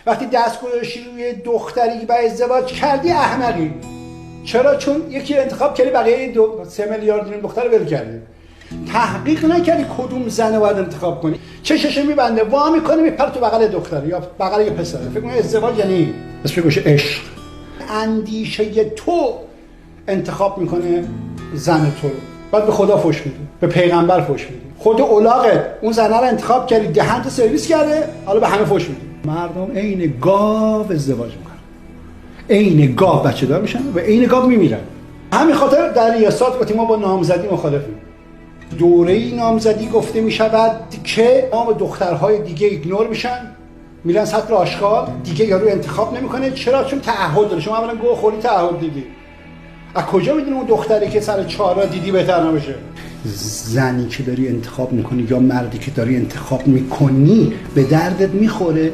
وقتی دست گذاشتی روی دختری و ازدواج کردی احمقی. چرا؟ چون یکی انتخاب کردی، بقیه 3 میلیارد دختر رو ول کردی. تحقیق نکردی کدوم زن رو باید انتخاب کنی. چشش میبنده وا میکنه میپره تو بغل دختر یا بغل یه پسر. فکر کنی ازدواج یعنی اسمش بشه عشق. اندیشه تو انتخاب میکنه زن تو رو، بعد به خدا فوش میدی، به پیغمبر فوش میدی. خود اولاغت اون زنه رو انتخاب کردی، دهنت سرویس کرده، حالا به همه فوش میدی. مردم عین گاو ازدواج میکنن، عین گاو بچه دار میشن و عین گاو میمیرن. همین خاطر در ریاست گفتیم ما با نامزدی مخالفیم. دوره نامزدی گفته میشود که نام دخترهای دیگه ایگنور میشن، میرن سطر آشغال، دیگه یارو انتخاب نمیکنه. چرا؟ چون تعهد داره. شما اولا گوه خوری تعهد دیدی. از کجا میدونی اون دختری که سر 4 دیدی بهتر نباشه؟ زنی که داری انتخاب میکنی یا مردی که داری انتخاب میکنی به دردت میخوره؟